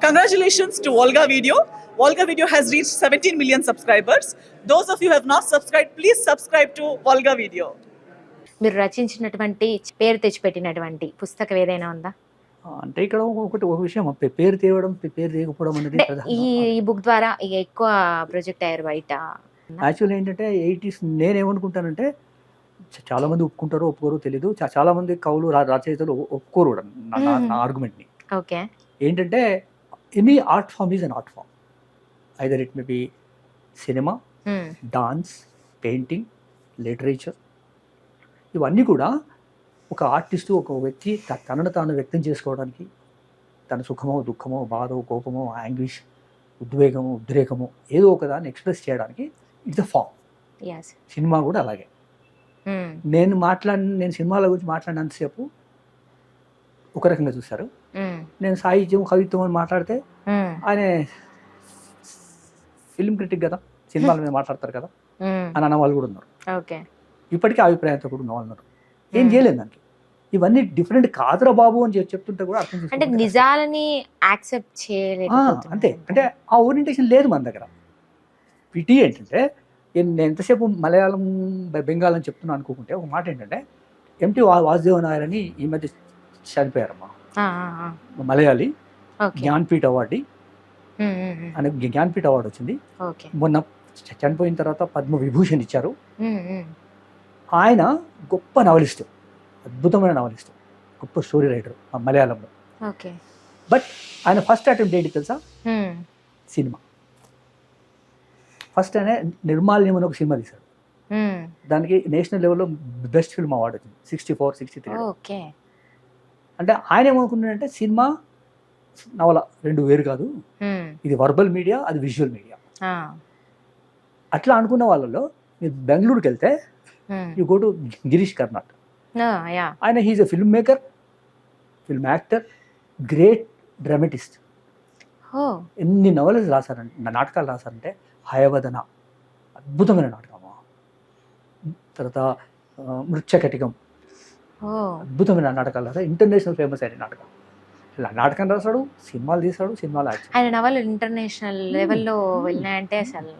Congratulations to Volga Video. Volga Video has reached 17 million subscribers. Those of you who have not subscribed, please subscribe to Volga Video. మీరు రచించినటువంటి పేరు తెచ్చిపెట్టినటువంటి పుస్తకం ఏదైనా ఉందా? అంటే ఇక్కడ ఒక విషయం పేరు తేవడం పేరు తేకపోవడం అనేది ఈ బుక్ ద్వారా ఎక్కువ ప్రొజెక్ట్ అయ్యారు బయట. యాక్చువల్ ఏంటంటే 80s నేనేమనుకుంటానంటే చాలా మంది ఒప్పుకుంటారో ఒప్పుకోరో తెలీదు. చాలా మంది కవులు రచయితలు ఒప్పుకోరు కూడా నా ఆర్గ్యుమెంట్ని. ఓకే, ఏంటంటే any art form is an art form. Either it may be cinema, dance, painting, literature, ఇవన్నీ కూడా ఒక ఆర్టిస్టు ఒక వ్యక్తి తనను తాను వ్యక్తం చేసుకోవడానికి, తన సుఖమో దుఃఖమో బాధో కోపమో యాంగ్విష్ ఉద్వేగము ఉద్రేకము ఏదో ఒక దాన్ని ఎక్స్ప్రెస్ చేయడానికి ఇట్స్ అ ఫామ్. సినిమా కూడా అలాగే. నేను సినిమాల గురించి మాట్లాడినంతసేపు ఒక రకంగా చూస్తారు. నేను సాహిత్యం కవిత్వం అని మాట్లాడితే ఆయన ఫిల్మ్ క్రిటిక్ కదా, సినిమాల మీద మాట్లాడతారు కదా అని అన్న వాళ్ళు కూడా ఉన్నారు. ఇప్పటికీ అభిప్రాయంతో కూడా ఉన్న వాళ్ళు ఉన్నారు. ఏం చేయలేదు దానికి. ఇవన్నీ డిఫరెంట్ కాదురా బాబు అని చెప్తుంటే కూడా అర్థం అంటే నిజాలని యాక్సెప్ట్ చేయలేదు అంతే. అంటే ఆ ఓరియంటేషన్ లేదు మన దగ్గర. పిటి ఏంటంటే నేను ఎంతసేపు మలయాళం బెంగాల్ అని చెప్తున్నా అనుకుంటే ఒక మాట ఏంటంటే ఎంటి వాసుదేవన్ నాయర్ అని ఈ మధ్య చనిపోయారమ్మా, మలయాళీ, జ్ఞాన్పీఠ అవార్డు అని జ్ఞాన్పీఠ అవార్డు వచ్చింది మొన్న. చనిపోయిన తర్వాత పద్మ విభూషణ్ ఇచ్చారు. ఆయన గొప్ప నవలిస్టు, అద్భుతమైన నవలిస్టు, గొప్ప స్టోరీ రైటర్ మలయాళంలో. బట్ ఆయన ఫస్ట్ అటెంప్ట్ ఏంటి తెలుసా? సినిమా. ఫస్ట్ ఆయన నిర్మాల్యం అని ఒక సినిమా తీశాడు. దానికి నేషనల్ లెవెల్లో బెస్ట్ ఫిల్మ్ అవార్డు వచ్చింది 64, 63. అంటే ఆయన ఏమనుకున్నాడంటే సినిమా నవల రెండు వేరు కాదు, ఇది వర్బల్ మీడియా, అది విజువల్ మీడియా. అట్లా అనుకున్న వాళ్ళలో మీరు బెంగళూరుకి వెళ్తే you go to Girish Karnad. ఆయన he's a film maker, film actor, great dramatist. ఎన్ని నవలలు రాశారంటే, నాటకాలు రాశారంటే హయవదన అద్భుతమైన నాటకమా, తర్వాత మృత్యకటికం అద్భుతమైన నాటకాలు రాశారు. ఇంటర్నేషనల్ ఫేమస్ అయిన నాటకం. ఇలా నాటకం రాశాడు, సినిమాలు తీశాడు, సినిమాలు యాక్ట్. ఆయన నవలు ఇంటర్నేషనల్ లెవెల్లో వెళ్ళినాయంటే అసలు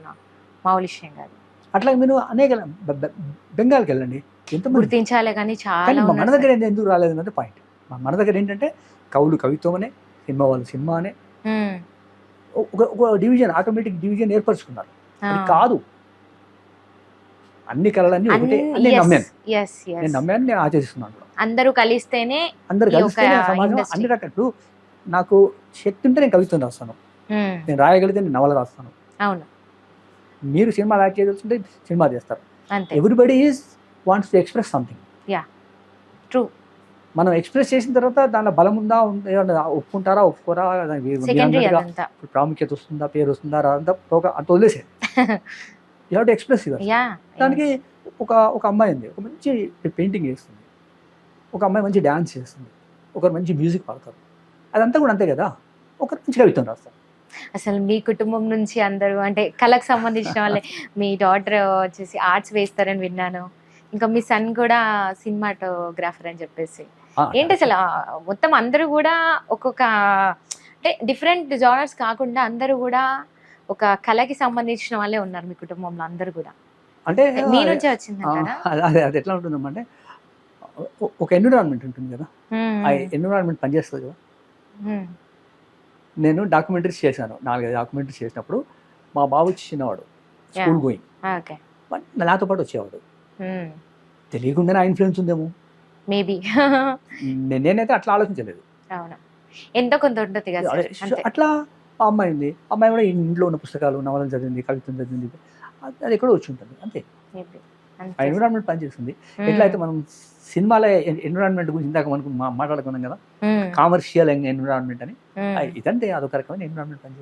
మామూలు విషయం కాదు. అట్లా మీరు అనేక బెంగాల్కి వెళ్ళండి, ఎంత గుర్తించాలి కానీ చాలా. మన దగ్గర ఎందుకు రాలేదు అన్నది పాయింట్. మన దగ్గర ఏంటంటే కవులు కవిత్వం అనే, సినిమా వాళ్ళు సినిమా అనే ఒక డివిజన్, ఆటోమేటిక్ డివిజన్ ఏర్పరచుకున్నారు. అది కాదు, అన్ని కళలన్నీ ఒకటే. నేను నమ్మాను, నేను ఆచరిస్తున్నాను. అందరూ కలిస్తేనే సమాజం అన్ని రకాలు. నాకు శక్తి ఉంటే నేను కవిత్వం రాస్తాను, నేను రాయగలిగితే నేను నవల రాస్తాను. అవును, మీరు సినిమా యాక్ట్ చేయగలుగుతుంటే సినిమా చేస్తారు. Everybody is wants to express something. True. మనం ఎక్స్ప్రెస్ చేసిన తర్వాత దానిలో బలం ఉందా, ఒప్పుకుంటారా ఒప్పుకోరా, ప్రాముఖ్యత వస్తుందా, పేరు వస్తుందా, అంతా అంత వదిలేసే you have to express your. దానికి ఒక అమ్మాయి ఉంది, ఒక మంచి పెయింటింగ్ చేస్తుంది, ఒక అమ్మాయి మంచి డ్యాన్స్ చేస్తుంది, ఒకరు మంచి మ్యూజిక్ పాడతారు. అదంతా కూడా అంతే కదా. ఒకరు మంచి కవిత్వం రాస్తారు. అసలు మీ కుటుంబం నుంచి అందరూ అంటే కళకు సంబంధించిన వాళ్ళే. మీ డాటర్ వచ్చేసి ఆర్ట్స్ వేస్తారని విన్నాను, ఇంకా మీ సన్ కూడా సినిమాటోగ్రాఫర్ అని చెప్పేసి. ఏంటి అసలు మొత్తం అందరూ కూడా ఒక్కొక్క అంటే డిఫరెంట్ జానర్స్ కాకుండా అందరూ కూడా ఒక కళకి సంబంధించిన వాళ్ళే ఉన్నారు మీ కుటుంబంలో అందరూ కూడా. అంటే మీ నుంచే వచ్చిందంటారా? అది ఎట్లా ఉంటుందమ్మంటే ఒక ఎన్విరాన్మెంట్ ఉంటుంది కదా, ఆ ఎన్విరాన్మెంట్ పనిచేస్తుంది కదా. నేను డాక్యుమెంటరీస్ చేశాను, 4-5 డాక్యుమెంటరీస్ చేసినప్పుడు మా బాబు చిన్నవాడు, స్కూల్ గోయింగ్, నాతో పాటు వచ్చేవాడు. తెలియకుండా నా ఇన్ఫ్లుయెన్స్ ఉందేమో మేబీ. నేనైతే అట్లా ఆలోచించలేదు. ఎంతో కొంత ఉంటుంది కదా. అట్లా ఆ అమ్మాయి ఉంది, అమ్మాయి కూడా ఇంట్లో ఉన్న పుస్తకాలు నవలను చదివింది, కవిత్వం చదివింది, అది ఎక్కడో వచ్చి ఉంటుంది అంతే. ఆ ఎన్విరాన్మెంట్ పనిచేస్తుంది. ఎట్లా అయితే మనం సినిమాల ఎన్విరాన్మెంట్ గురించి ఇందాక మనకు మాట్లాడుకున్నాం కదా, కామర్షియల్ ఎన్విరాన్మెంట్ అని, ఇదంతే అదొక రకమైన ఎన్విరాన్మెంట్ పనిచేస్తుంది.